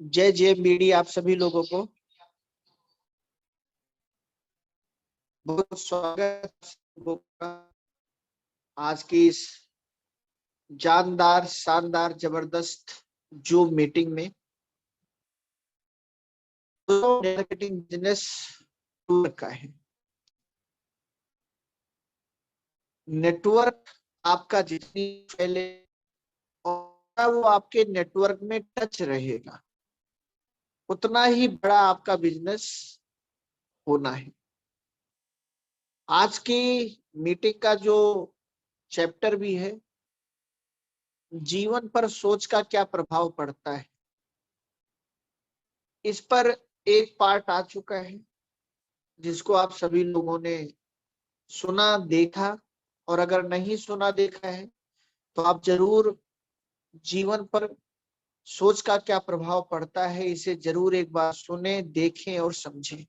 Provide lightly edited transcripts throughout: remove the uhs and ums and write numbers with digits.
जय जय बीडी आप सभी लोगों को बहुत स्वागत होगा आज की इस जानदार शानदार जबरदस्त जूम मीटिंग में। मार्केटिंग बिजनेस का है। नेटवर्क आपका जितनी फैले वो आपके नेटवर्क में टच रहेगा उतना ही बड़ा आपका बिजनेस होना है। आज की मीटिंग का जो चैप्टर भी है, जीवन पर सोच का क्या प्रभाव पड़ता है, इस पर एक पार्ट आ चुका है जिसको आप सभी लोगों ने सुना देखा, और अगर नहीं सुना देखा है तो आप जरूर जीवन पर सोच का क्या प्रभाव पड़ता है इसे जरूर एक बार सुने देखें और समझें,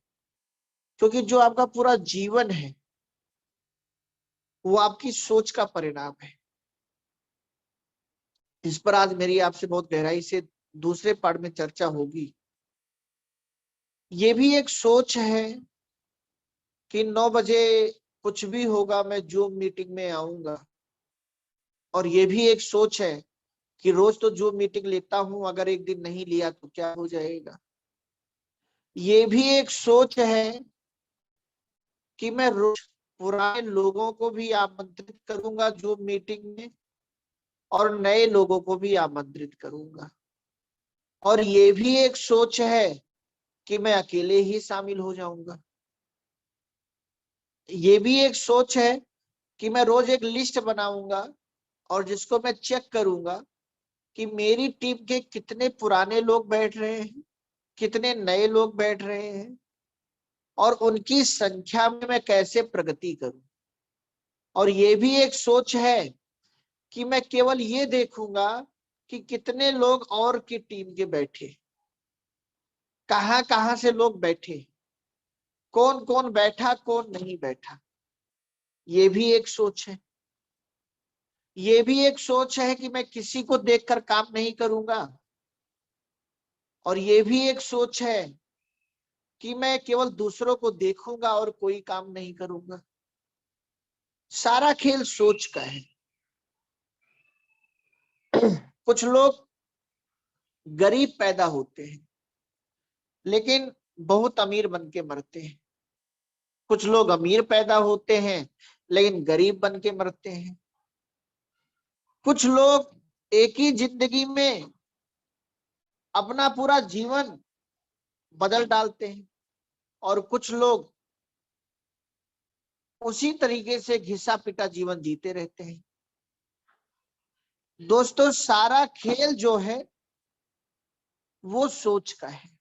क्योंकि जो आपका पूरा जीवन है वो आपकी सोच का परिणाम है। इस पर आज मेरी आपसे बहुत गहराई से दूसरे पार्ट में चर्चा होगी। ये भी एक सोच है कि 9 बजे कुछ भी होगा मैं जूम मीटिंग में आऊंगा, और ये भी एक सोच है कि रोज तो जूम मीटिंग लेता हूं, अगर एक दिन नहीं लिया तो क्या हो जाएगा। ये भी एक सोच है कि मैं रोज पुराने लोगों को भी आमंत्रित करूंगा जूम मीटिंग में और नए लोगों को भी आमंत्रित करूंगा। और ये भी एक सोच है कि मैं अकेले ही शामिल हो जाऊंगा। ये भी एक सोच है कि मैं रोज एक लिस्ट बनाऊंगा और जिसको मैं चेक करूंगा कि मेरी टीम के कितने पुराने लोग बैठ रहे हैं, कितने नए लोग बैठ रहे हैं, और उनकी संख्या में मैं कैसे प्रगति करूं। और ये भी एक सोच है कि मैं केवल ये देखूंगा कि कितने लोग और की टीम के बैठे, कहां कहां से लोग बैठे, कौन कौन बैठा कौन नहीं बैठा। ये भी एक सोच है। ये भी एक सोच है कि मैं किसी को देखकर काम नहीं करूंगा। और ये भी एक सोच है कि मैं केवल दूसरों को देखूंगा और कोई काम नहीं करूंगा। सारा खेल सोच का है। कुछ लोग गरीब पैदा होते हैं लेकिन बहुत अमीर बन के मरते हैं। कुछ लोग अमीर पैदा होते हैं लेकिन गरीब बन के मरते हैं। कुछ लोग एक ही जिंदगी में अपना पूरा जीवन बदल डालते हैं और कुछ लोग उसी तरीके से घिसा पिटा जीवन जीते रहते हैं। दोस्तों, सारा खेल जो है वो सोच का है।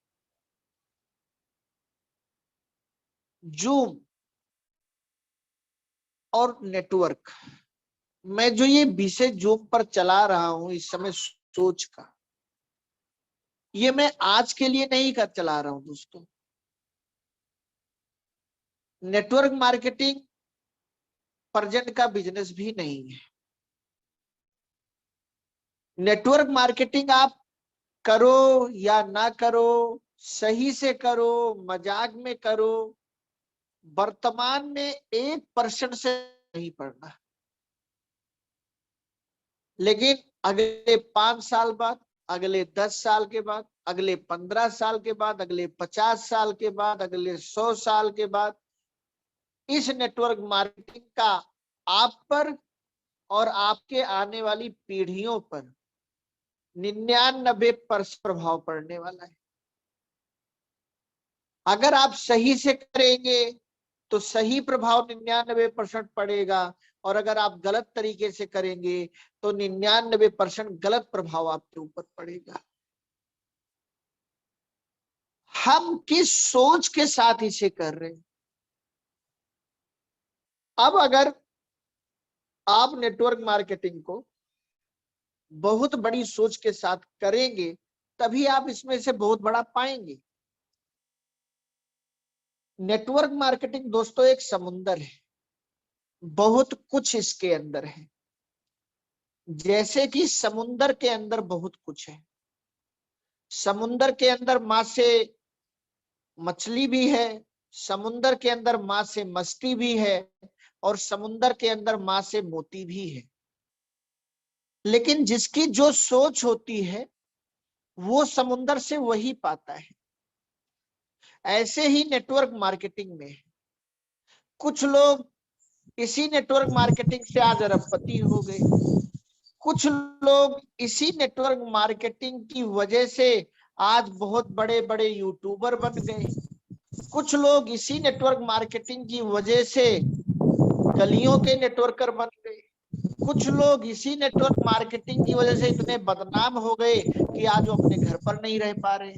जूम और नेटवर्क, मैं जो ये विषय जूम पर चला रहा हूं इस समय सोच का, ये मैं आज के लिए नहीं कर चला रहा हूं दोस्तों। नेटवर्क मार्केटिंग प्रेजेंट का बिजनेस भी नहीं है। नेटवर्क मार्केटिंग आप करो या ना करो, सही से करो मजाक में करो, वर्तमान में 1% से नहीं पड़ना, लेकिन अगले 5 साल बाद, अगले 10 साल के बाद, अगले 15 साल के बाद, अगले 50 साल के बाद, अगले 100 साल के बाद इस नेटवर्क मार्केटिंग का आप पर और आपके आने वाली पीढ़ियों पर 99% प्रभाव पड़ने वाला है। अगर आप सही से करेंगे तो सही प्रभाव 99% पड़ेगा, और अगर आप गलत तरीके से करेंगे तो 99% गलत प्रभाव आपके ऊपर पड़ेगा। हम किस सोच के साथ इसे कर रहे हैं। अब अगर आप नेटवर्क मार्केटिंग को बहुत बड़ी सोच के साथ करेंगे तभी आप इसमें से बहुत बड़ा पाएंगे। नेटवर्क मार्केटिंग दोस्तों एक समुंदर है, बहुत कुछ इसके अंदर है। जैसे कि समुंदर के अंदर बहुत कुछ है, समुंदर के अंदर माँ से मछली भी है, समुंदर के अंदर माँ से मस्ती भी है, और समुंदर के अंदर माँ से मोती भी है। लेकिन जिसकी जो सोच होती है वो समुंदर से वही पाता है। ऐसे ही नेटवर्क मार्केटिंग में है। कुछ लोग इसी नेटवर्क मार्केटिंग से आज अरबपति हो गए, कुछ लोग इसी नेटवर्क मार्केटिंग की वजह से आज बहुत बड़े बड़े यूट्यूबर बन गए, कुछ लोग इसी नेटवर्क मार्केटिंग की वजह से गलियों के नेटवर्कर बन गए, कुछ लोग इसी नेटवर्क मार्केटिंग की वजह से इतने बदनाम हो गए कि आज वो अपने घर पर नहीं रह पा रहे।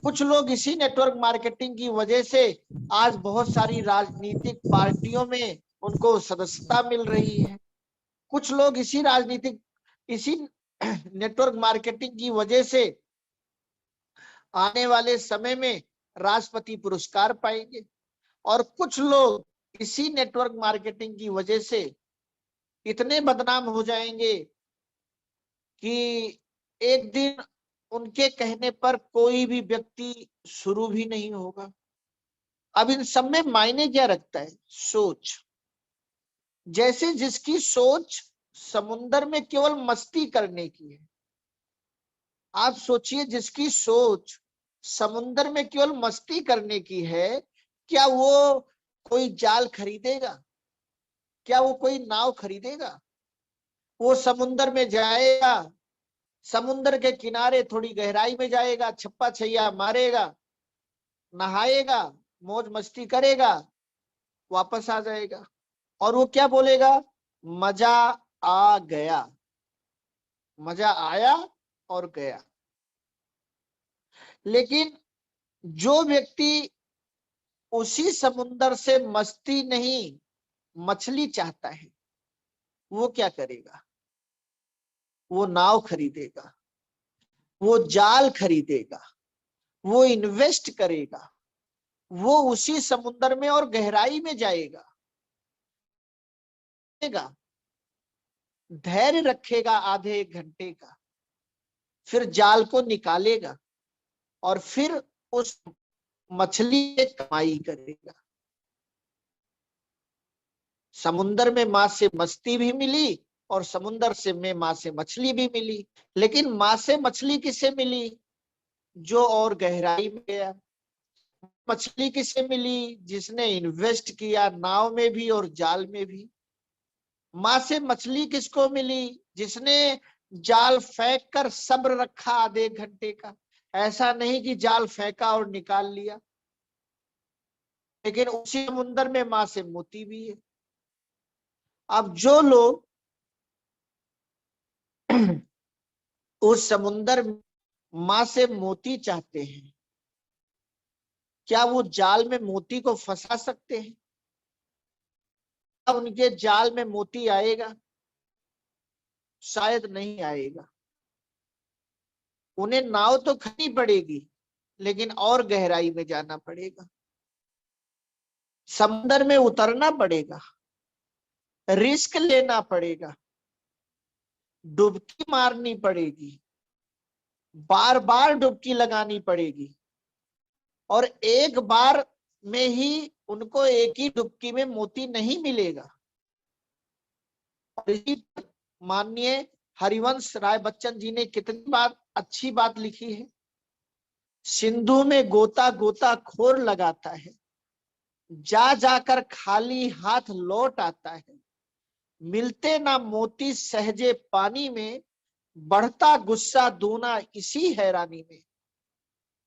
कुछ लोग इसी नेटवर्क मार्केटिंग की वजह से आज बहुत सारी राजनीतिक पार्टियों में उनको सदस्यता मिल रही है। कुछ लोग इसी नेटवर्क मार्केटिंग की वजह से आने वाले समय में राष्ट्रपति पुरस्कार पाएंगे, और कुछ लोग इसी नेटवर्क मार्केटिंग की वजह से इतने बदनाम हो जाएंगे कि एक दिन उनके कहने पर कोई भी व्यक्ति शुरू भी नहीं होगा। अब इन सब में मायने क्या रखता है? सोच। जैसे जिसकी सोच समुंदर में केवल मस्ती करने की है, आप सोचिए, जिसकी सोच समुंदर में केवल मस्ती करने की है, क्या वो कोई जाल खरीदेगा? क्या वो कोई नाव खरीदेगा? वो समुंदर में जाएगा, समुंदर के किनारे थोड़ी गहराई में जाएगा, छप्पा छैया मारेगा, नहाएगा, मौज मस्ती करेगा, वापस आ जाएगा, और वो क्या बोलेगा? मजा आ गया, मजा आया और गया। लेकिन जो व्यक्ति उसी समुंदर से मस्ती नहीं, मछली चाहता है, वो क्या करेगा? वो नाव खरीदेगा, वो जाल खरीदेगा, वो इन्वेस्ट करेगा, वो उसी समुंदर में और गहराई में जाएगा, धैर्य रखेगा आधे एक घंटे का, फिर जाल को निकालेगा और फिर उस मछली से कमाई करेगा। समुंदर में माँ से मस्ती भी मिली और समुंदर से में माँ से मछली भी मिली। लेकिन माँ से मछली किसे मिली? जो और गहराई में गया। मछली किसे मिली? जिसने इन्वेस्ट किया, नाव में भी और जाल में भी। माँ से मछली किसको मिली? जिसने जाल फेंक कर सब्र रखा आधे घंटे का, ऐसा नहीं कि जाल फेंका और निकाल लिया। लेकिन उसी समुंदर में माँ से मोती भी है। अब जो लोग उस समुंदर में माँ से मोती चाहते हैं, क्या वो जाल में मोती को फंसा सकते हैं? अब उनके जाल में मोती आएगा? शायद नहीं आएगा। उन्हें नाव तो खरीदनी पड़ेगी, लेकिन और गहराई में जाना पड़ेगा, समुंदर में उतरना पड़ेगा, रिस्क लेना पड़ेगा, डुबकी मारनी पड़ेगी, बार बार डुबकी लगानी पड़ेगी, और एक बार में ही उनको एक ही डुबकी में मोती नहीं मिलेगा। और इसी माननीय हरिवंश राय बच्चन जी ने कितनी बात अच्छी बात लिखी है। सिंधु में गोता गोता खोर लगाता है, जा जाकर खाली हाथ लौट आता है, मिलते ना मोती सहजे पानी में, बढ़ता गुस्सा दूना इसी हैरानी में।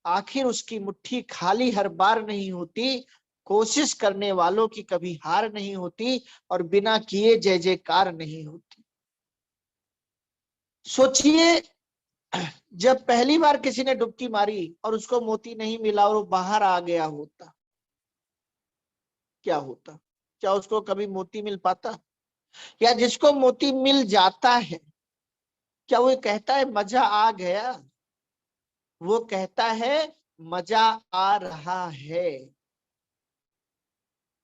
आखिर उसकी मुट्ठी खाली हर बार नहीं होती, कोशिश करने वालों की कभी हार नहीं होती, और बिना किए जय जयकार नहीं होती। सोचिए, जब पहली बार किसी ने डुबकी मारी और उसको मोती नहीं मिला और वो बाहर आ गया होता, क्या होता? क्या उसको कभी मोती मिल पाता? या जिसको मोती मिल जाता है, क्या वो कहता है मजा आ गया? वो कहता है मजा आ रहा है,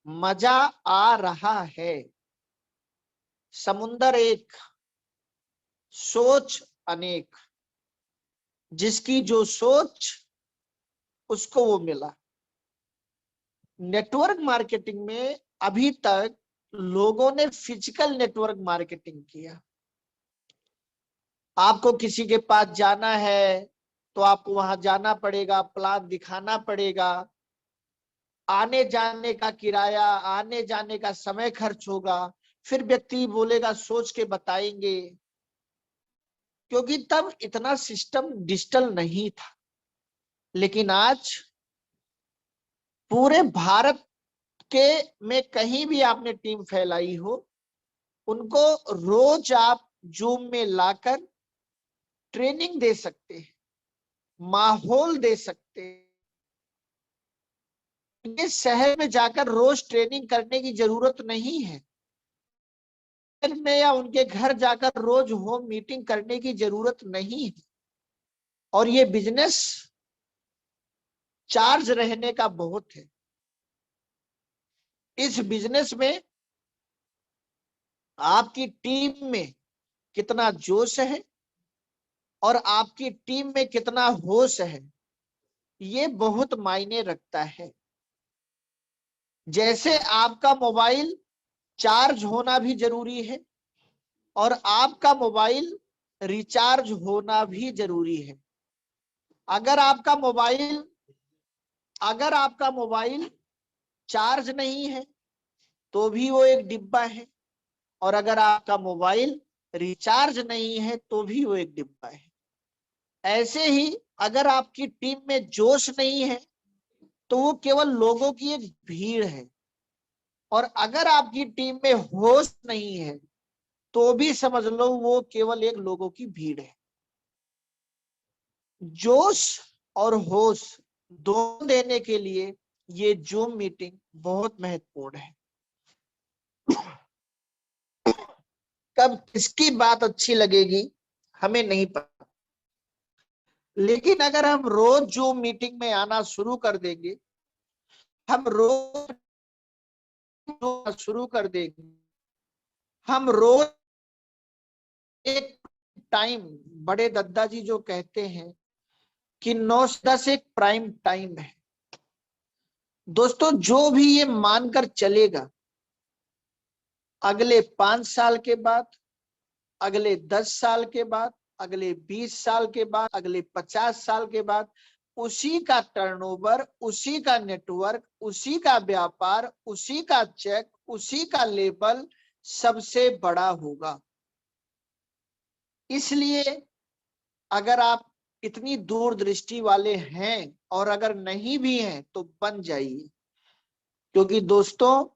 मजा आ रहा है। समुंदर एक, सोच अनेक। जिसकी जो सोच उसको वो मिला। नेटवर्क मार्केटिंग में अभी तक लोगों ने फिजिकल नेटवर्क मार्केटिंग किया। आपको किसी के पास जाना है तो आपको वहां जाना पड़ेगा, प्लान दिखाना पड़ेगा, आने जाने का किराया, आने जाने का समय खर्च होगा, फिर व्यक्ति बोलेगा सोच के बताएंगे, क्योंकि तब इतना सिस्टम डिजिटल नहीं था। लेकिन आज पूरे भारत के में कहीं भी आपने टीम फैलाई हो, उनको रोज आप जूम में लाकर ट्रेनिंग दे सकते हैं, माहौल दे सकते हैं। ये शहर में जाकर रोज ट्रेनिंग करने की जरूरत नहीं है, में या उनके घर जाकर रोज होम मीटिंग करने की जरूरत नहीं है। और ये बिजनेस चार्ज रहने का बहुत है। इस बिजनेस में आपकी टीम में कितना जोश है और आपकी टीम में कितना होश है, ये बहुत मायने रखता है। जैसे आपका मोबाइल चार्ज होना भी जरूरी है और आपका मोबाइल रिचार्ज होना भी जरूरी है। अगर आपका मोबाइल अगर आपका मोबाइल चार्ज नहीं है तो भी वो एक डिब्बा है, और अगर आपका मोबाइल रिचार्ज नहीं है तो भी वो एक डिब्बा है। ऐसे ही अगर आपकी टीम में जोश नहीं है तो वो केवल लोगों की एक भीड़ है, और अगर आपकी टीम में होश नहीं है तो भी समझ लो वो केवल एक लोगों की भीड़ है। जोश और होश दोनों देने के लिए ये जूम मीटिंग बहुत महत्वपूर्ण है। कब किसकी बात अच्छी लगेगी हमें नहीं पता, लेकिन अगर हम रोज जूम मीटिंग में आना शुरू कर देंगे, हम रोज शुरू कर देंगे, हम रोज एक टाइम, बड़े दद्दा जी जो कहते हैं कि 9 से 10 एक प्राइम टाइम है। दोस्तों जो भी ये मानकर चलेगा अगले 5 साल के बाद, अगले 10 साल के बाद, अगले 20 साल के बाद, अगले 50 साल के बाद उसी का टर्नओवर, उसी का नेटवर्क, उसी का व्यापार, उसी का चेक, उसी का लेबल सबसे बड़ा होगा। इसलिए अगर आप इतनी दूरदृष्टि वाले हैं और अगर नहीं भी हैं तो बन जाइए, क्योंकि दोस्तों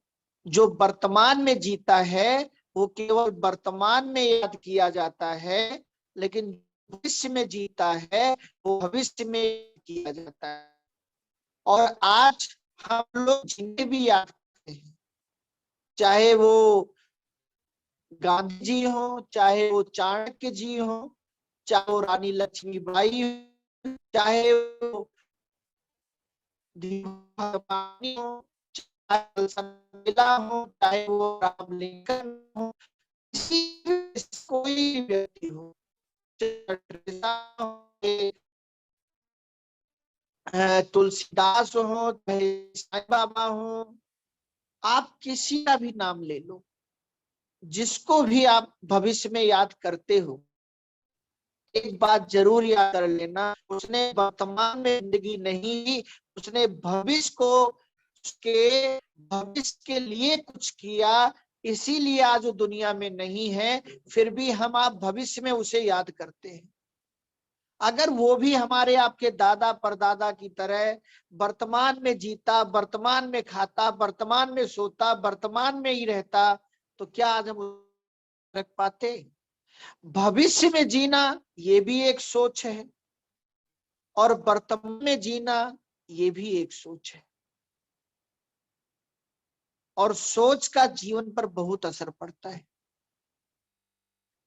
जो वर्तमान में जीता है वो केवल वर्तमान में याद किया जाता है, लेकिन भविष्य में जीता है वो भविष्य में किया जाता है। और आज हम लोग जिन्हें भी याद करते हैं, चाहे वो गांधी जी हो, चाहे वो चाणक्य जी हो, चाहे वो रानी लक्ष्मीबाई हो, चाहे वो धीरूभाई हो, चाहे मंडेला हो, चाहे वो अब्राहम लिंकन हो, कोई व्यक्ति हो, तुलसीदास हो, चाहे साईं बाबा हो, आप किसी का भी नाम ले लो, जिसको भी आप भविष्य में याद करते हो, एक बात जरूर याद कर लेना, उसने वर्तमान में जिंदगी नहीं जी, उसने भविष्य को, उसके भविष्य के लिए कुछ किया, इसीलिए आज वो दुनिया में नहीं है। फिर भी हम आप भविष्य में उसे याद करते हैं। अगर वो भी हमारे आपके दादा परदादा की तरह वर्तमान में जीता, वर्तमान में खाता, वर्तमान में सोता, वर्तमान में ही रहता, तो क्या आज हम रख पाते? भविष्य में जीना ये भी एक सोच है और वर्तमान में जीना ये भी एक सोच है, और सोच का जीवन पर बहुत असर पड़ता है।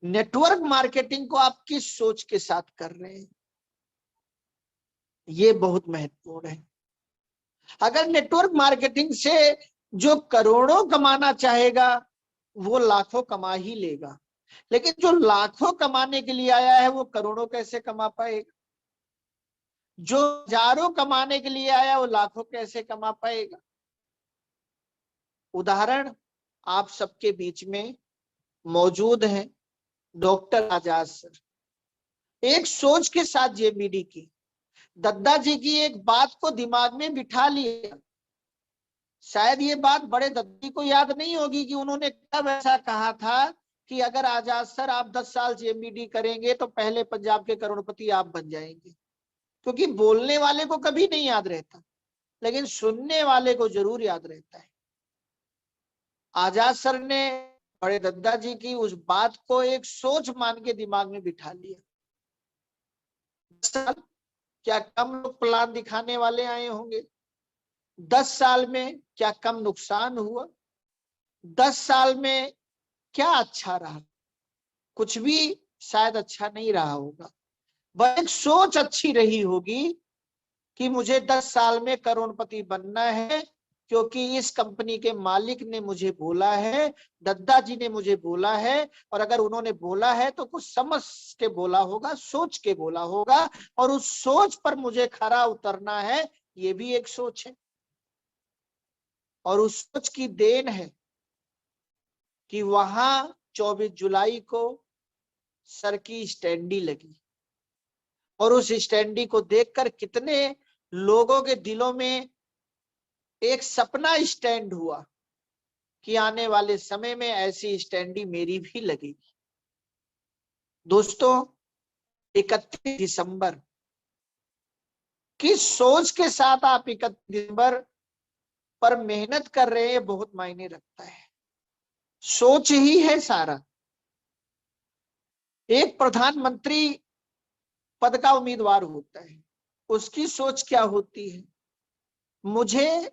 नेटवर्क मार्केटिंग को आप किस सोच के साथ कर रहे हैं, ये बहुत महत्वपूर्ण है। अगर नेटवर्क मार्केटिंग से जो करोड़ों कमाना चाहेगा वो लाखों कमा ही लेगा, लेकिन जो लाखों कमाने के लिए आया है वो करोड़ों कैसे कमा पाएगा? जो हजारों कमाने के लिए आया वो लाखों कैसे कमा पाएगा। उदाहरण आप सबके बीच में मौजूद है डॉक्टर आजाद सर। एक सोच के साथ जेबीडी की, दद्दा जी की एक बात को दिमाग में बिठा लिया। शायद ये बात बड़े दद्दी को याद नहीं होगी कि उन्होंने कब ऐसा कहा था कि अगर आजाद सर आप 10 साल जेबीडी करेंगे तो पहले पंजाब के करोड़पति आप बन जाएंगे। क्योंकि बोलने वाले को कभी नहीं याद रहता, लेकिन सुनने वाले को जरूर याद रहता है। आजाद सर ने बड़े दद्दा जी की उस बात को एक सोच मान के दिमाग में बिठा लिया। 10 साल क्या कम लोग प्लान दिखाने वाले आए होंगे? 10 साल में क्या कम नुकसान हुआ? 10 साल में क्या अच्छा रहा? कुछ भी शायद अच्छा नहीं रहा होगा। वह एक सोच अच्छी रही होगी कि मुझे 10 साल में करोड़पति बनना है, क्योंकि इस कंपनी के मालिक ने मुझे बोला है, दद्दा जी ने मुझे बोला है, और अगर उन्होंने बोला है तो कुछ समझ के बोला होगा, सोच के बोला होगा, और उस सोच पर मुझे खरा उतरना है। ये भी एक सोच है, और उस सोच की देन है कि वहां 24 जुलाई को सर की स्टैंडी लगी, और उस स्टैंडी को देखकर कितने लोगों के दिलों में एक सपना स्टैंड हुआ कि आने वाले समय में ऐसी स्टैंडी मेरी भी लगेगी। दोस्तों, 31 दिसंबर किस सोच के साथ आप 31 दिसंबर पर मेहनत कर रहे हैं बहुत मायने रखता है। सोच ही है सारा। एक प्रधानमंत्री पद का उम्मीदवार होता है, उसकी सोच क्या होती है? मुझे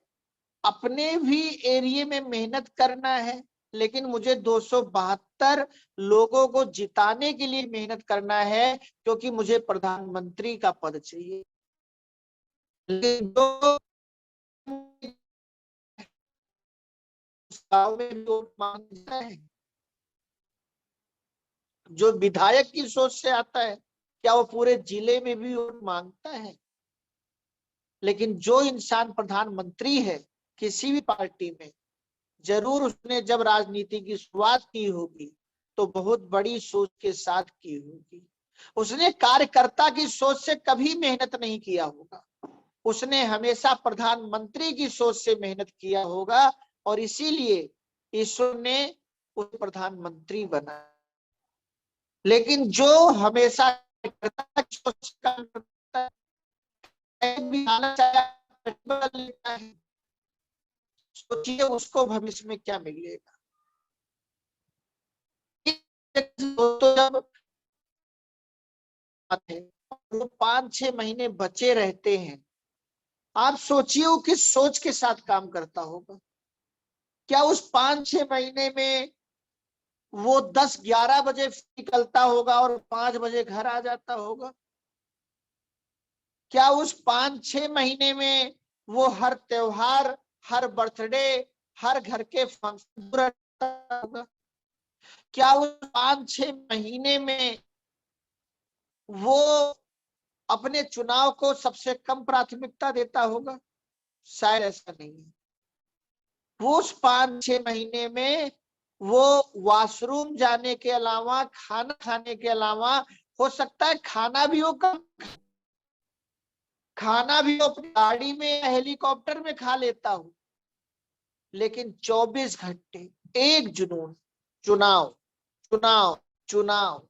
अपने भी एरिया में मेहनत करना है, लेकिन मुझे 272 लोगों को जिताने के लिए मेहनत करना है, क्योंकि मुझे प्रधानमंत्री का पद चाहिए। लेकिन जो गांव में वोट मांगता है, जो विधायक की सोच से आता है, क्या वो पूरे जिले में भी वोट मांगता है? लेकिन जो इंसान प्रधानमंत्री है किसी भी पार्टी में, जरूर उसने जब राजनीति की शुरुआत की होगी तो बहुत बड़ी सोच के साथ की होगी। उसने कार्यकर्ता की सोच से कभी मेहनत नहीं किया होगा, उसने हमेशा प्रधानमंत्री की सोच से मेहनत किया होगा, और इसीलिए ईश्वर ने उसे प्रधानमंत्री बनाया। लेकिन जो हमेशा कार्यकर्ता की सोच से काम करता है, भी आना लेता है, सोचिए उसको भविष्य में क्या मिलेगा। तो जब 5-6 महीने बचे रहते हैं, आप सोचिए वो किस सोच के साथ काम करता होगा। क्या उस 5-6 महीने में वो 10-11 बजे निकलता होगा और 5 बजे घर आ जाता होगा? क्या उस 5-6 महीने में वो हर त्योहार, हर बर्थडे, हर घर के फंक्शन होगा? क्या उस 5-6 महीने में वो अपने चुनाव को सबसे कम प्राथमिकता देता होगा? शायद ऐसा नहीं है। वो उस 5-6 महीने में वो वॉशरूम जाने के अलावा, खाना खाने के अलावा, हो सकता है खाना भी हो कम, खाना भी हो अपनी गाड़ी में या हेलीकॉप्टर में खा लेता हो, लेकिन 24 घंटे एक जुनून, चुनाव चुनाव चुनाव।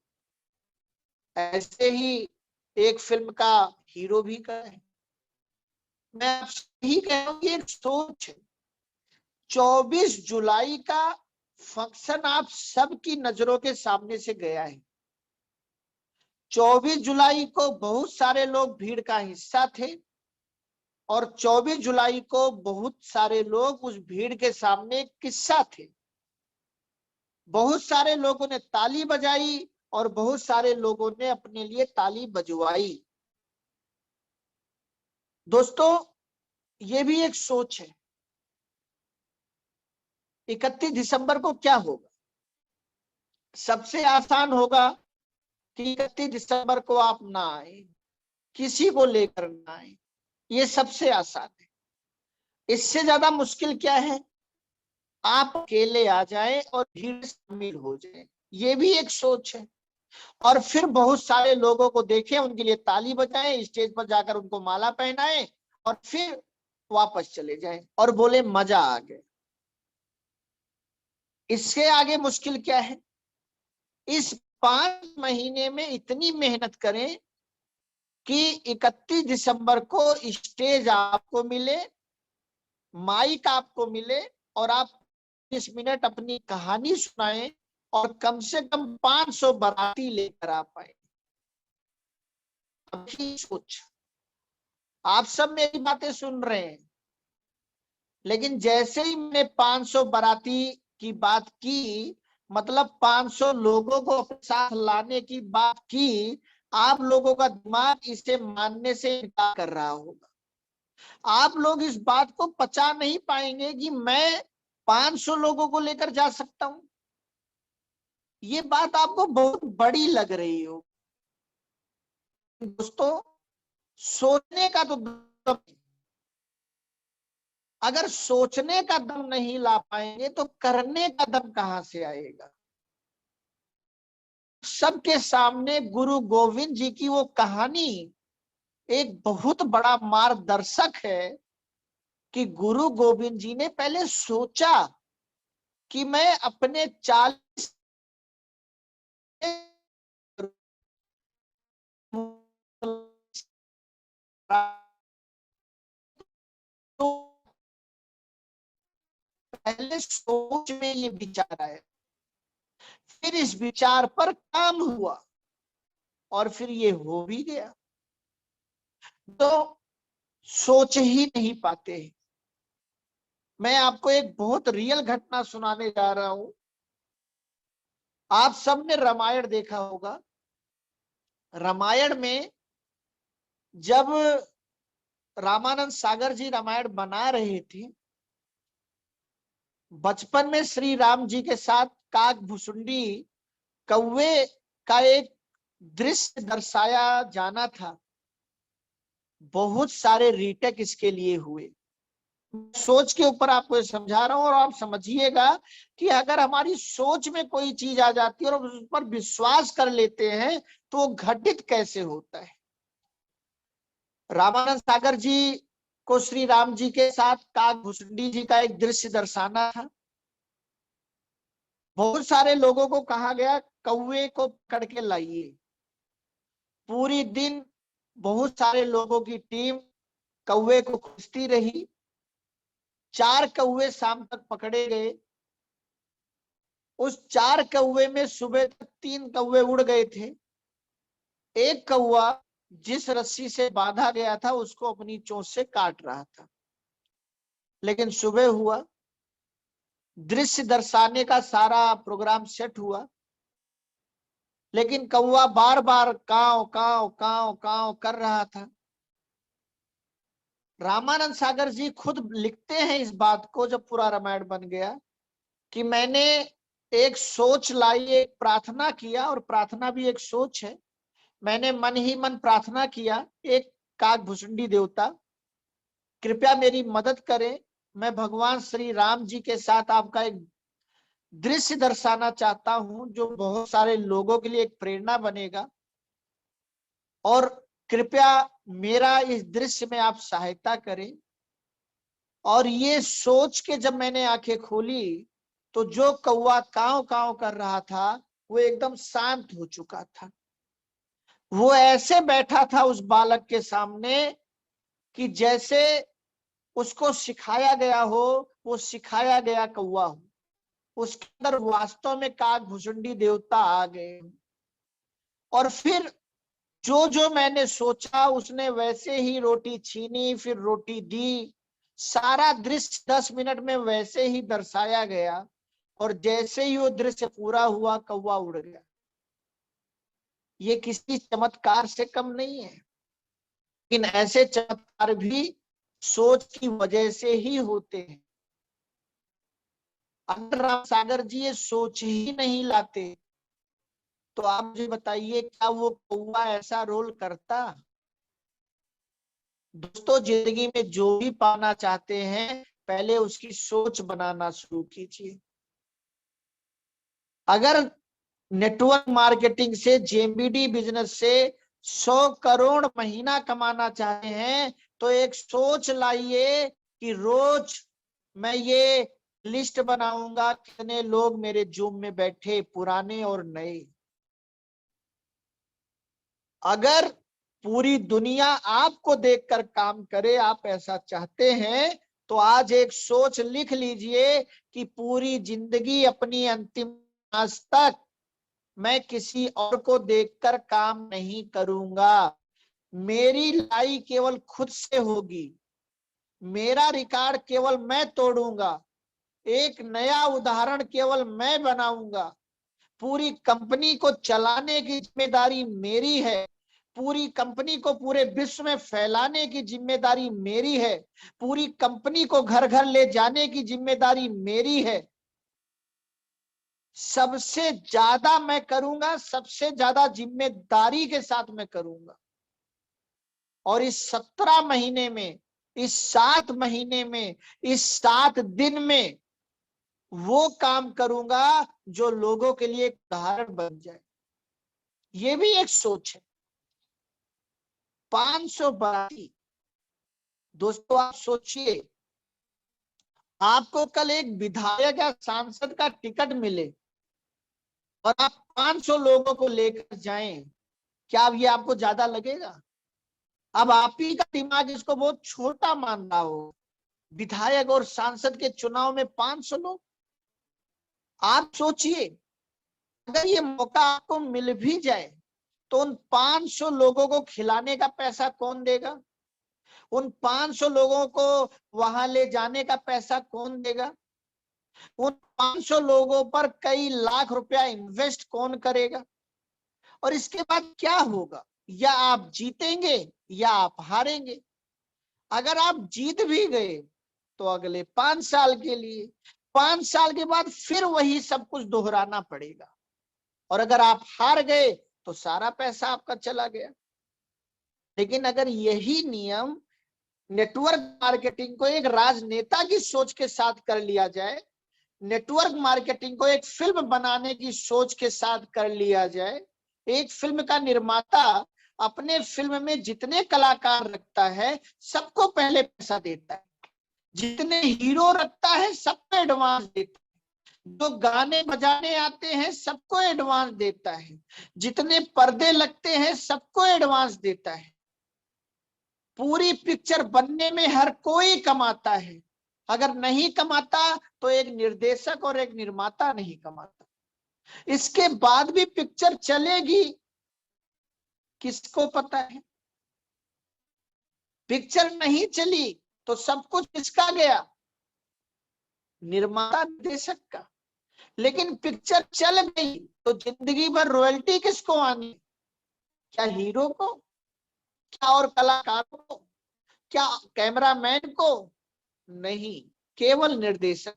ऐसे ही एक फिल्म का हीरो भी का है। मैं आपसे यही कह रहा हूं कि एक सोच है। 24 जुलाई का फंक्शन आप सबकी नजरों के सामने से गया है। 24 जुलाई को बहुत सारे लोग भीड़ का हिस्सा थे, और 24 जुलाई को बहुत सारे लोग उस भीड़ के सामने किस्सा थे। बहुत सारे लोगों ने ताली बजाई और बहुत सारे लोगों ने अपने लिए ताली बजवाई। दोस्तों, ये भी एक सोच है। 31 दिसंबर को क्या होगा? सबसे आसान होगा कि 31 दिसंबर को आप ना आए, किसी को लेकर ना आए, ये सबसे आसान है। इससे ज्यादा मुश्किल क्या है, आप अकेले आ जाएं और भीड़ में शामिल हो जाएं, ये भी एक सोच है। और फिर बहुत सारे लोगों को देखें, उनके लिए ताली बजाएं, स्टेज पर जाकर उनको माला पहनाएं और फिर वापस चले जाएं और बोले मजा आ गया। इससे आगे मुश्किल क्या है, इस 5 महीने में इतनी मेहनत करें कि 31 दिसंबर को स्टेज आपको मिले, माइक आपको मिले और आप 30 मिनट अपनी कहानी सुनाएं और कम से कम 500 बाराती लेकर आ पाए। अभी सोच, आप सब मेरी बातें सुन रहे हैं, लेकिन जैसे ही मैंने 500 बाराती की बात की, मतलब 500 लोगों को अपने साथ लाने की बात की, आप लोगों का दिमाग इसे मानने से इनकार कर रहा होगा। आप लोग इस बात को पचा नहीं पाएंगे कि मैं 500 लोगों को लेकर जा सकता हूं। ये बात आपको बहुत बड़ी लग रही हो। दोस्तों, सोचने का तो दम, अगर सोचने का दम नहीं ला पाएंगे तो करने का दम कहां से आएगा। सबके सामने गुरु गोविंद जी की वो कहानी एक बहुत बड़ा मार्गदर्शक है कि गुरु गोविंद जी ने पहले सोचा कि मैं अपने 40 तो पहले सोच में ये विचार आया, फिर इस विचार पर काम हुआ और फिर ये हो भी गया। तो सोच ही नहीं पाते। मैं आपको एक बहुत रियल घटना सुनाने जा रहा हूं। आप सबने रामायण देखा होगा। रामायण में जब रामानंद सागर जी रामायण बना रहे थे, बचपन में श्री राम जी के साथ काग भुसुंडी कौवे का एक दृश्य दर्शाया जाना था। बहुत सारे रीटेक इसके लिए हुए। सोच के ऊपर आपको समझा रहा हूं और आप समझिएगा कि अगर हमारी सोच में कोई चीज आ जाती है और उस पर विश्वास कर लेते हैं तो वो घटित कैसे होता है। रामानंद सागर जी को श्री राम जी के साथ काग भुसुंडी जी का एक दृश्य दर्शाना था। बहुत सारे लोगों को कहा गया कौवे को पकड़ के लाइए। पूरी दिन बहुत सारे लोगों की टीम कौवे को खोजती रही। 4 कौवे शाम तक पकड़े गए। उस 4 कौवे में सुबह तक 3 कौवे उड़ गए थे। एक कौवा जिस रस्सी से बांधा गया था उसको अपनी चोंच से काट रहा था। लेकिन सुबह हुआ, दृश्य दर्शाने का सारा प्रोग्राम सेट हुआ, लेकिन कौवा बार बार काव काव काव काव कर रहा था। रामानंद सागर जी खुद लिखते हैं इस बात को जब पूरा रामायण बन गया कि मैंने एक सोच लाई, एक प्रार्थना किया, और प्रार्थना भी एक सोच है। मैंने मन ही मन प्रार्थना किया, एक काग भुसुंडी देवता कृपया मेरी मदद करें, मैं भगवान श्री राम जी के साथ आपका एक दृश्य दर्शाना चाहता हूं जो बहुत सारे लोगों के लिए एक प्रेरणा बनेगा, और कृपया मेरा इस दृश्य में आप सहायता करें। और ये सोच के जब मैंने आंखें खोली तो जो कौवा काव काव कर रहा था वो एकदम शांत हो चुका था। वो ऐसे बैठा था उस बालक के सामने कि जैसे उसको सिखाया गया हो, वो सिखाया गया कौवा हो। उसके अंदर वास्तव में काग भुसुंडी देवता आ गए। और फिर जो जो मैंने सोचा उसने वैसे ही रोटी छीनी, फिर रोटी दी। सारा दृश्य 10 मिनट में वैसे ही दर्शाया गया और जैसे ही वो दृश्य पूरा हुआ कौवा उड़ गया। ये किसी चमत्कार से कम नहीं है, लेकिन ऐसे चमत्कार भी सोच की वजह से ही होते हैं। अगर राम सागर जी ये सोच ही नहीं लाते तो आप मुझे बताइए क्या वो कौवा ऐसा रोल करता। दोस्तों जिंदगी में जो भी पाना चाहते हैं पहले उसकी सोच बनाना शुरू कीजिए। अगर नेटवर्क मार्केटिंग से, जेएमबीडी बिजनेस से 100 करोड़ महीना कमाना चाहते हैं तो एक सोच लाइए कि रोज मैं ये लिस्ट बनाऊंगा कितने लोग मेरे जूम में बैठे, पुराने और नए। अगर पूरी दुनिया आपको देखकर काम करे, आप ऐसा चाहते हैं, तो आज एक सोच लिख लीजिए कि पूरी जिंदगी अपनी अंतिम सांस तक मैं किसी और को देखकर काम नहीं करूंगा। मेरी लड़ाई केवल खुद से होगी, मेरा रिकॉर्ड केवल मैं तोड़ूंगा, एक नया उदाहरण केवल मैं बनाऊंगा। पूरी कंपनी को चलाने की जिम्मेदारी मेरी है, पूरी कंपनी को पूरे विश्व में फैलाने की जिम्मेदारी मेरी है, पूरी कंपनी को घर घर ले जाने की जिम्मेदारी मेरी है। सबसे ज्यादा मैं करूंगा, सबसे ज्यादा जिम्मेदारी के साथ मैं करूंगा। और इस 17 महीने में, इस 7 महीने में, इस 7 दिन में वो काम करूंगा जो लोगों के लिए एक उदाहरण बन जाए। ये भी एक सोच है। 500 बाराती, दोस्तों आप सोचिए, आपको कल एक विधायक या सांसद का टिकट मिले और आप 500 लोगों को लेकर जाएं, क्या अब ये आपको ज्यादा लगेगा? अब आप ही का दिमाग इसको बहुत छोटा मान रहा हो। विधायक और सांसद के चुनाव में 500 लोग, आप सोचिए अगर ये मौका आपको मिल भी जाए तो उन 500 लोगों को खिलाने का पैसा कौन देगा? उन 500 लोगों को वहां ले जाने का पैसा कौन देगा? उन 500 लोगों पर कई लाख रुपया इन्वेस्ट कौन करेगा? और इसके बाद क्या होगा? या आप जीतेंगे या आप हारेंगे। अगर आप जीत भी गए तो अगले 5 साल के लिए, 5 साल के बाद फिर वही सब कुछ दोहराना पड़ेगा। और अगर आप हार गए तो सारा पैसा आपका चला गया। लेकिन अगर यही नियम नेटवर्क मार्केटिंग को एक राजनेता की सोच के साथ कर लिया जाए, नेटवर्क मार्केटिंग को एक फिल्म बनाने की सोच के साथ कर लिया जाए, एक फिल्म का निर्माता अपने फिल्म में जितने कलाकार रखता है सबको पहले पैसा देता है, जितने हीरो रखता है सबको एडवांस देता है, जो गाने बजाने आते हैं सबको एडवांस देता है, जितने पर्दे लगते हैं सबको एडवांस देता है। पूरी पिक्चर बनने में हर कोई कमाता है। अगर नहीं कमाता तो एक निर्देशक और एक निर्माता नहीं कमाता। इसके बाद भी पिक्चर चलेगी किसको पता है? पिक्चर नहीं चली तो सब कुछ किसका गया? निर्माता निर्देशक का। लेकिन पिक्चर चल गई तो जिंदगी भर रॉयल्टी किसको आनी? क्या हीरो को? क्या और कलाकारों को? क्या कैमरामैन को? नहीं, केवल निर्देशक।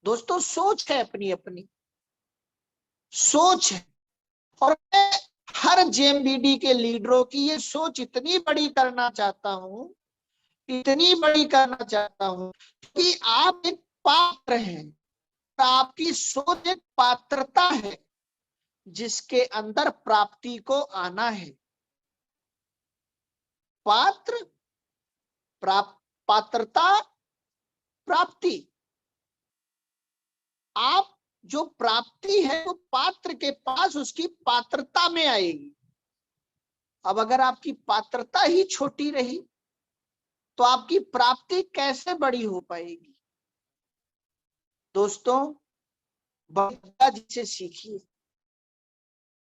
दोस्तों सोच है, अपनी अपनी सोच है। और मैं हर जेएमबीडी के लीडरों की ये सोच इतनी बड़ी करना चाहता हूं, इतनी बड़ी करना चाहता हूं कि आप एक पात्र हैं, आपकी सोच एक पात्रता है जिसके अंदर प्राप्ति को आना है। पात्र, पात्रता, प्राप्ति। आप जो प्राप्ति है वो पात्र के पास उसकी पात्रता में आएगी। अब अगर आपकी पात्रता ही छोटी रही तो आपकी प्राप्ति कैसे बड़ी हो पाएगी? दोस्तों बड़ा जिसे सीखिए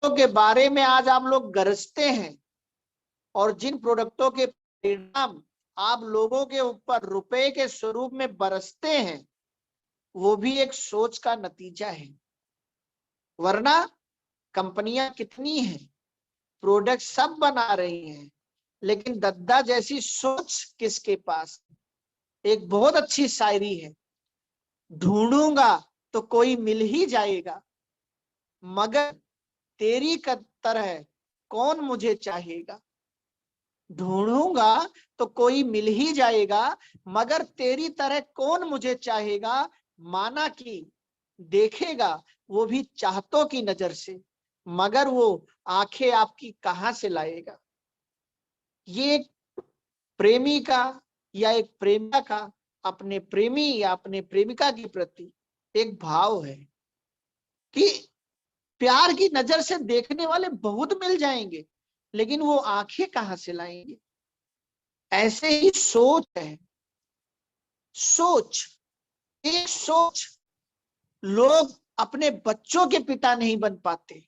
के बारे में आज आप लोग गरजते हैं और जिन प्रोडक्टों के परिणाम आप लोगों के ऊपर रुपए के स्वरूप में बरसते हैं वो भी एक सोच का नतीजा है। वरना कंपनियां कितनी हैं, प्रोडक्ट सब बना रही हैं, लेकिन दद्दा जैसी सोच किसके पास? एक बहुत अच्छी शायरी है, ढूंढूंगा तो कोई मिल ही जाएगा, मगर तेरी तरह कौन मुझे चाहेगा। ढूंढूंगा तो कोई मिल ही जाएगा, मगर तेरी तरह कौन मुझे चाहेगा। माना कि देखेगा वो भी चाहतों की नजर से, मगर वो आंखें आपकी कहां से लाएगा। ये एक प्रेमी का या एक प्रेमिका का अपने प्रेमी या अपने प्रेमिका के प्रति एक भाव है कि प्यार की नजर से देखने वाले बहुत मिल जाएंगे, लेकिन वो आंखें कहां से लाएंगे। ऐसे ही सोच है। सोच, एक सोच, लोग अपने बच्चों के पिता नहीं बन पाते,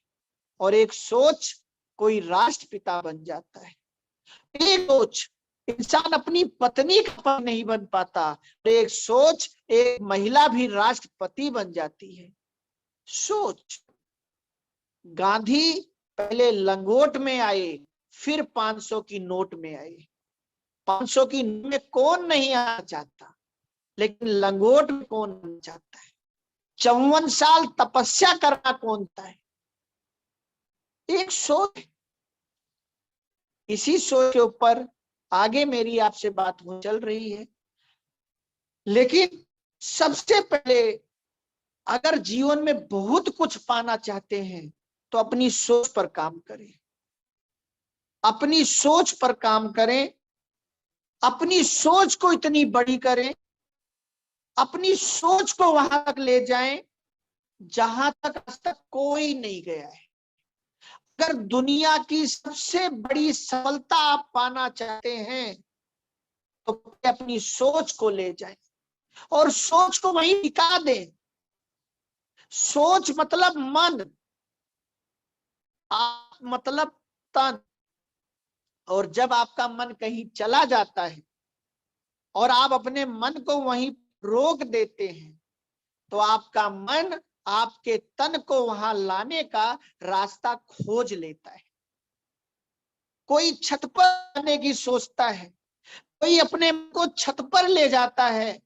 और एक सोच कोई राष्ट्रपिता बन जाता है। एक सोच इंसान अपनी पत्नी का पति नहीं बन पाता, एक सोच एक महिला भी राष्ट्रपति बन जाती है। सोच। गांधी पहले लंगोट में आए, फिर 500 की नोट में आए। 500 की नोट में कौन नहीं आना चाहता, लेकिन लंगोट में कौन आना चाहता है। 54 साल तपस्या करना कौन था है। एक सोच। इसी सोच के ऊपर आगे मेरी आपसे बात हो चल रही है। लेकिन सबसे पहले अगर जीवन में बहुत कुछ पाना चाहते हैं तो अपनी सोच पर काम करें। अपनी सोच पर काम करें, अपनी सोच को इतनी बड़ी करें, अपनी सोच को वहां तक ले जाएं जहां तक आज तक कोई नहीं गया है। अगर दुनिया की सबसे बड़ी सफलता आप पाना चाहते हैं तो अपनी सोच को ले जाएं और सोच को वहीं टिका दें। सोच मतलब मन, आप मतलब तन। और जब आपका मन कहीं चला जाता है और आप अपने मन को वहीं रोक देते हैं तो आपका मन आपके तन को वहां लाने का रास्ता खोज लेता है। कोई छत पर आने की सोचता है, कोई अपने को छत पर ले जाता है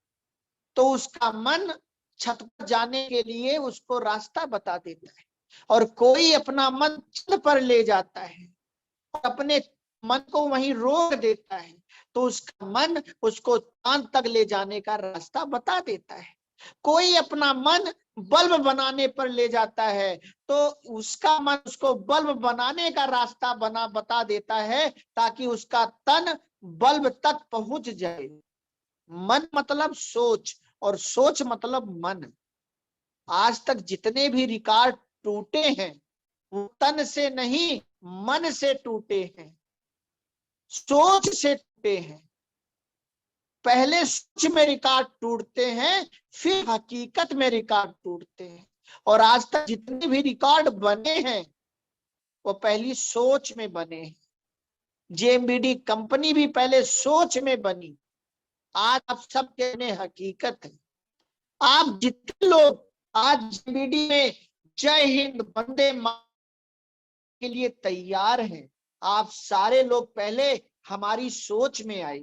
तो उसका मन छत पर जाने के लिए उसको रास्ता बता देता है। और कोई अपना मन छत पर ले जाता है और अपने मन को वहीं रोक देता है तो उसका मन उसको चांद तक ले जाने का रास्ता बता देता है। कोई अपना मन बल्ब बनाने पर ले जाता है तो उसका मन उसको बल्ब बनाने का रास्ता बता देता है ताकि उसका तन बल्ब तक पहुंच जाए। मन मतलब सोच और सोच मतलब मन। आज तक जितने भी रिकॉर्ड टूटे हैं वो तन से नहीं, मन से टूटे हैं, सोच से टूटे हैं। पहले सोच में रिकॉर्ड टूटते हैं, फिर हकीकत में रिकॉर्ड टूटते हैं। और आज तक जितने भी रिकॉर्ड बने हैं वो पहली सोच में बने हैं। जेएमबीडी कंपनी भी पहले सोच में बनी, आज आप सब कहने हकीकत है। आप जितने लोग आज जेएमबीडी में जय हिंद वंदे मातरम के लिए तैयार हैं, आप सारे लोग पहले हमारी सोच में आए,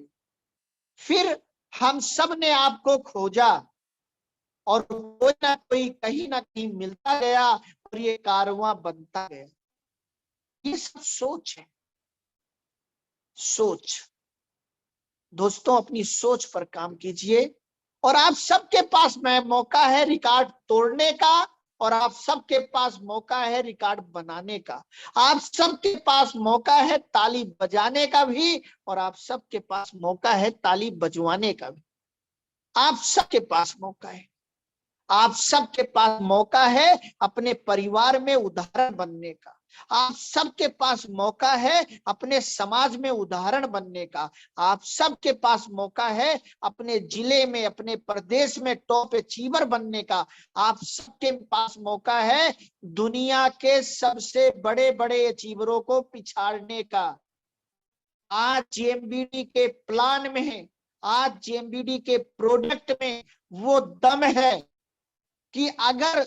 फिर हम सब ने आपको खोजा और कोई ना कोई कहीं ना कहीं मिलता गया और ये कारवां बनता गया। ये सब सोच है। सोच। दोस्तों अपनी सोच पर काम कीजिए और आप सबके पास में मौका है रिकॉर्ड तोड़ने का और आप सबके पास मौका है रिकॉर्ड बनाने का। आप सबके पास मौका है ताली बजाने का भी और आप सबके पास मौका है ताली बजवाने का भी। आप सबके पास मौका है। आप सबके पास मौका है अपने परिवार में उदाहरण बनने का। आप सबके पास मौका है अपने समाज में उदाहरण बनने का। आप सबके पास मौका है अपने जिले में, अपने प्रदेश में टॉप अचीवर बनने का। आप सबके पास मौका है दुनिया के सबसे बड़े बड़े अचीवरों को पिछाड़ने का। आज जेएमबीडी के प्लान में है, आज जेएमबीडी के प्रोडक्ट में वो दम है कि अगर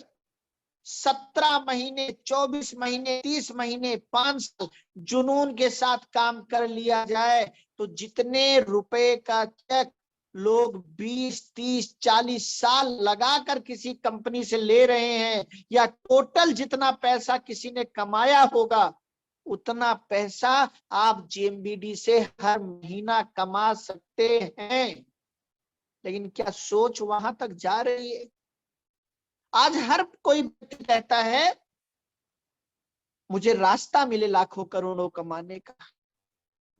17 महीने, 24 महीने, 30 महीने, 5 साल जुनून के साथ काम कर लिया जाए तो जितने रुपए का चेक लोग 20, 30, 40 साल लगाकर किसी कंपनी से ले रहे हैं या टोटल जितना पैसा किसी ने कमाया होगा उतना पैसा आप जेएमबीडी से हर महीना कमा सकते हैं। लेकिन क्या सोच वहां तक जा रही है? आज हर कोई व्यक्ति कहता है मुझे रास्ता मिले लाखों करोड़ों कमाने का।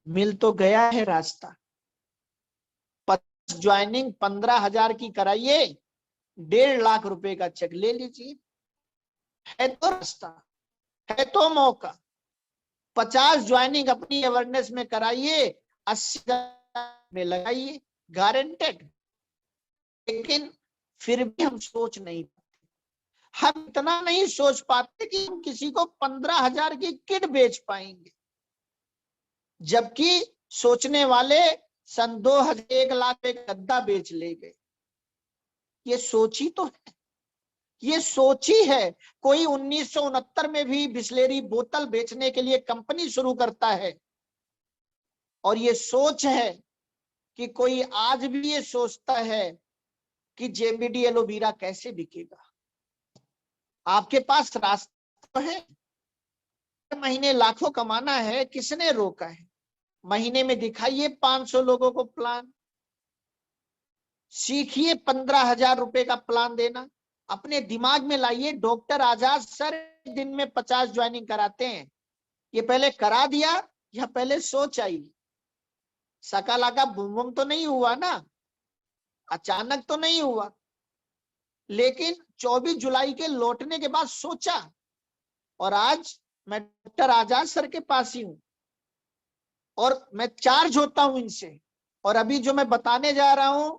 मिल तो गया है रास्ता। ज्वाइनिंग 15,000 की कराइए, 1.5 लाख रुपए का चेक ले लीजिए। है तो रास्ता, है तो मौका। 50 ज्वाइनिंग अपनी अवेयरनेस में कराइए, 80,000 में लगाइए, गारंटेड। लेकिन फिर भी हम सोच नहीं पाते। हम इतना नहीं सोच पाते कि हम किसी को 15,000 की किट बेच पाएंगे, जबकि सोचने वाले सन 2000 1 लाख एक गद्दा बेच ले गए। ये सोची तो है, ये सोची है। कोई 1969 में भी बिस्लेरी बोतल बेचने के लिए कंपनी शुरू करता है, और ये सोच है कि कोई आज भी ये सोचता है कि जेएमबीडी एलोवेरा कैसे बिकेगा। आपके पास रास्ता है, महीने लाखों कमाना है, किसने रोका है? महीने में दिखाइए 500 लोगों को प्लान, सीखिए 15,000 रुपए का प्लान देना। अपने दिमाग में लाइए, डॉक्टर आजाद सर दिन में 50 ज्वाइनिंग कराते हैं। ये पहले करा दिया या पहले सोच आई? सकालाका बूम बूम तो नहीं हुआ ना, अचानक तो नहीं हुआ। लेकिन 24 जुलाई के लौटने के बाद सोचा, और आज मैं डॉक्टर आजाद सर के पास ही हूं और मैं चार्ज होता हूं इनसे। और अभी जो मैं बताने जा रहा हूं,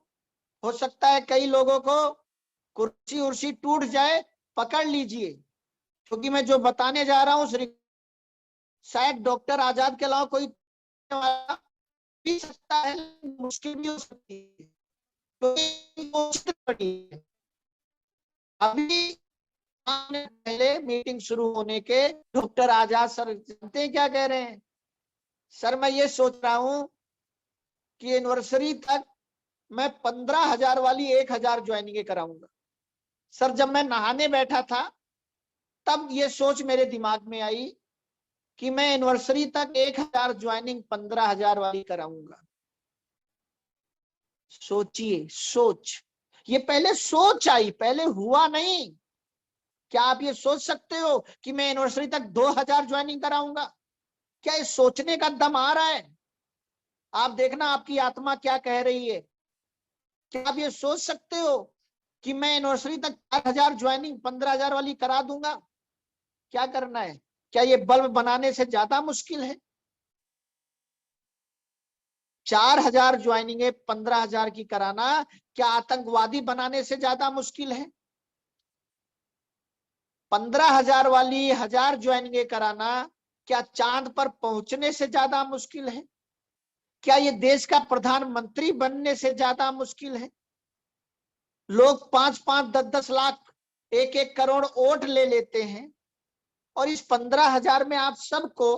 हो सकता है कई लोगों को कुर्सी उर्सी टूट जाए, पकड़ लीजिए, क्योंकि मैं जो बताने जा रहा हूं शायद डॉक्टर आजाद के अलावा कोई भी सकता है, मुश्किल भी हो सकती है। तो अभी पहले मीटिंग शुरू होने के डॉक्टर आजाद सर जानते हैं क्या कह रहे हैं? सर मैं ये सोच रहा हूं कि एनिवर्सरी तक मैं 15,000 वाली 1,000 ज्वाइनिंग कराऊंगा। सर जब मैं नहाने बैठा था तब ये सोच मेरे दिमाग में आई कि मैं एनिवर्सरी तक 1,000 ज्वाइनिंग 15,000 वाली कराऊंगा। सोचिए, सोच। ये पहले सोच आई, पहले हुआ नहीं। क्या आप ये सोच सकते हो कि मैं एनिवर्सरी तक 2,000 ज्वाइनिंग कराऊंगा? क्या ये सोचने का दम आ रहा है? आप देखना आपकी आत्मा क्या कह रही है। क्या आप ये सोच सकते हो कि मैं एनिवर्सरी तक 4,000 ज्वाइनिंग 15,000 वाली करा दूंगा? क्या करना है? क्या ये बल्ब बनाने से ज्यादा मुश्किल है? 4,000 ज्वाइनिंग 15,000 की कराना क्या आतंकवादी बनाने से ज्यादा मुश्किल है? 15,000 वाली 1,000 ज्वाइनिंग कराना क्या चांद पर पहुंचने से ज्यादा मुश्किल है? क्या ये देश का प्रधानमंत्री बनने से ज्यादा मुश्किल है? लोग 5-5, 10-10 लाख, 1-1 करोड़ वोट ले लेते हैं, और इस 15,000 में आप सबको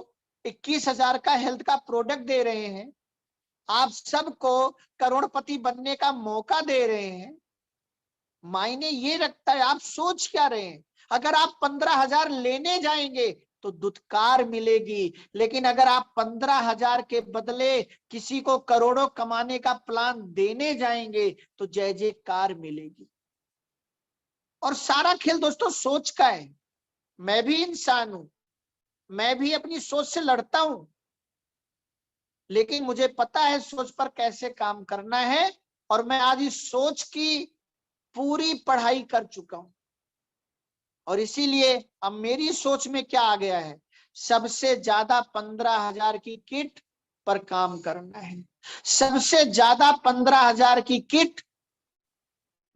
21,000 का हेल्थ का प्रोडक्ट दे रहे हैं, आप सबको करोड़पति बनने का मौका दे रहे हैं। मायने ये रखता है आप सोच क्या रहे हैं। अगर आप 15,000 लेने जाएंगे तो दुत्कार मिलेगी, लेकिन अगर आप 15,000 के बदले किसी को करोड़ों कमाने का प्लान देने जाएंगे तो जय जयकार मिलेगी। और सारा खेल दोस्तों सोच का है। मैं भी इंसान हूं, मैं भी अपनी सोच से लड़ता हूं, लेकिन मुझे पता है सोच पर कैसे काम करना है, और मैं आज इस सोच की पूरी पढ़ाई कर चुका हूं। और इसीलिए अब मेरी सोच में क्या आ गया है, सबसे ज्यादा 15,000 की किट पर काम करना है। सबसे ज्यादा 15,000 की किट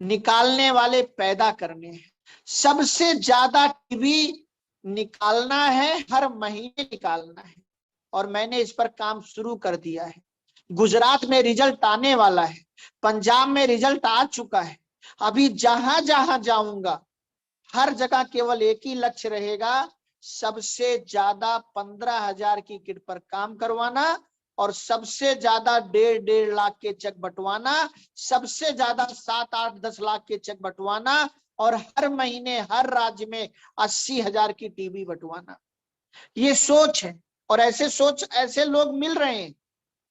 निकालने वाले पैदा करने हैं। सबसे ज्यादा टीवी निकालना है, हर महीने निकालना है। और मैंने इस पर काम शुरू कर दिया है। गुजरात में रिजल्ट आने वाला है, पंजाब में रिजल्ट आ चुका है। अभी जहां जहां जाऊंगा हर जगह केवल एक ही लक्ष्य रहेगा, सबसे ज्यादा 15,000 की किट पर काम करवाना, और सबसे ज्यादा 1.5 लाख के चेक बंटवाना, सबसे ज्यादा 7, 8, 10 लाख के चेक बंटवाना, और हर महीने हर राज्य में 80,000 की टीवी बंटवाना। ये सोच है, और ऐसे लोग मिल रहे हैं।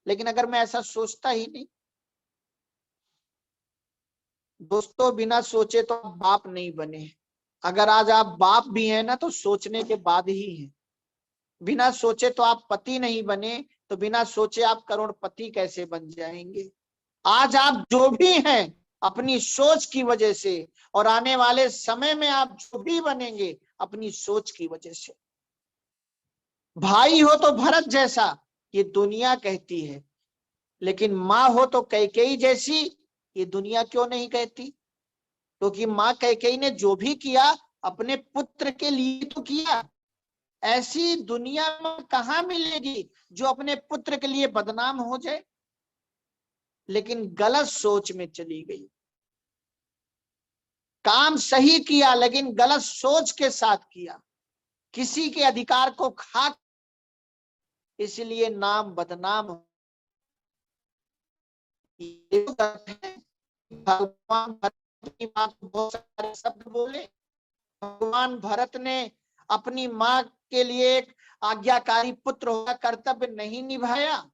लेकिन अगर मैं ऐसा सोचता ही नहीं, दोस्तों बिना सोचे तो आप बाप नहीं बने। अगर आज आप बाप भी हैं ना तो सोचने के बाद ही है। बिना सोचे तो आप पति नहीं बने, तो बिना सोचे आप करोड़पति कैसे बन जाएंगे। आज आप जो भी हैं अपनी सोच की वजह से, और आने वाले समय में आप जो भी बनेंगे अपनी सोच की वजह से। भाई हो तो भरत जैसा, ये दुनिया कहती है, लेकिन माँ हो तो कैकेयी जैसी, ये दुनिया क्यों नहीं कहती? क्योंकि माँ कैकेयी ने जो भी किया अपने पुत्र के लिए तो किया। ऐसी दुनिया में कहां मिलेगी जो अपने पुत्र के लिए बदनाम हो जाए। लेकिन गलत सोच में चली गई, काम सही किया लेकिन गलत सोच के साथ किया, किसी के अधिकार को खा, इसलिए नाम बदनाम। भगवान भरत की मां को बहुत सारे शब्द बोले। भगवान भरत ने अपनी मां के लिए एक आज्ञाकारी पुत्र होकर कर्तव्य नहीं निभाया।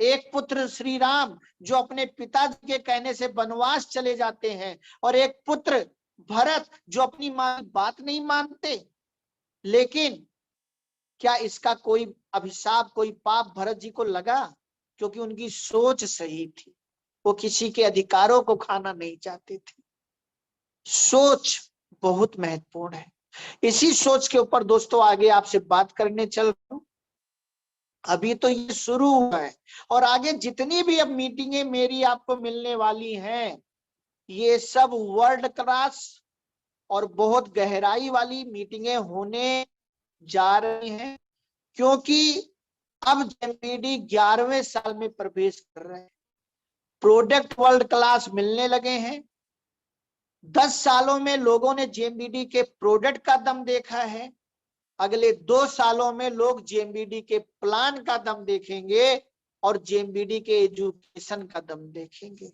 एक पुत्र श्री राम जो अपने पिताजी के कहने से वनवास चले जाते हैं, और एक पुत्र भरत जो अपनी मां की बात नहीं मानते। लेकिन क्या इसका कोई अभिशाप, कोई पाप भरत जी को लगा? क्योंकि उनकी सोच सही थी, वो किसी के अधिकारों को खाना नहीं चाहते थे। सोच बहुत महत्वपूर्ण है। इसी सोच के ऊपर दोस्तों आगे आपसे बात करने चल रहा हूं। अभी तो ये शुरू हुआ है, और आगे जितनी भी अब मीटिंगें मेरी आपको मिलने वाली हैं, ये सब वर्ल्ड क्लास और बहुत गहराई वाली मीटिंगें होने जा रही हैं। क्योंकि अब जेएमबीडी 11वें साल में प्रवेश कर रहे हैं, प्रोडक्ट वर्ल्ड क्लास मिलने लगे हैं। 10 सालों में लोगों ने जेएमबीडी के प्रोडक्ट का दम देखा है, अगले 2 सालों में लोग जेएमबीडी के प्लान का दम देखेंगे और जेएमबीडी के एजुकेशन का दम देखेंगे।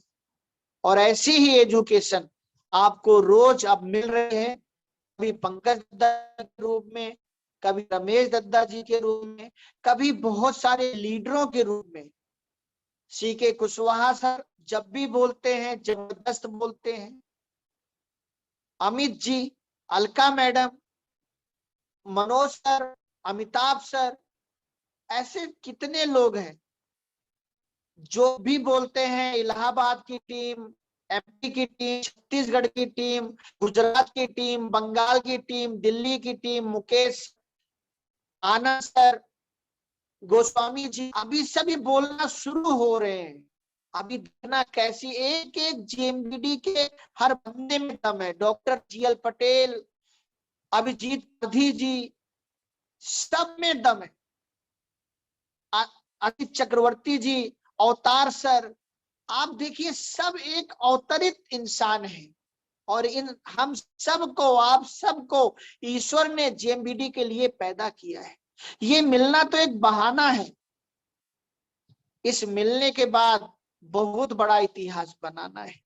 और ऐसी ही एजुकेशन आपको रोज अब मिल रहे हैं, कभी पंकज दत्ता के रूप में, कभी रमेश दत्ता जी के रूप में, कभी बहुत सारे लीडरों के रूप में। सीके कुशवाहा सर जब भी बोलते हैं जबरदस्त बोलते हैं, Amit ji, Alka madam, Manoj sir, Amitabh sir, ऐसे कितने लोग हैं जो भी बोलते हैं। इलाहाबाद की टीम, एमपी की टीम, छत्तीसगढ़ की टीम, गुजरात की टीम, बंगाल की टीम, दिल्ली की टीम, मुकेश, आनंद सर, गोस्वामी जी, अभी सभी बोलना शुरू हो रहे हैं। अभी देखना कैसी एक एक जेएमबीडी के हर बंदे में दम है। डॉक्टर जीएल पटेल, अभिजीत पाधी जी, सब में दम है। अजित चक्रवर्ती जी, अवतार सर, आप देखिए सब एक अवतरित इंसान है। और इन हम सबको, आप सबको ईश्वर ने जेएमबीडी के लिए पैदा किया है। ये मिलना तो एक बहाना है, इस मिलने के बाद बहुत बड़ा इतिहास बनाना है।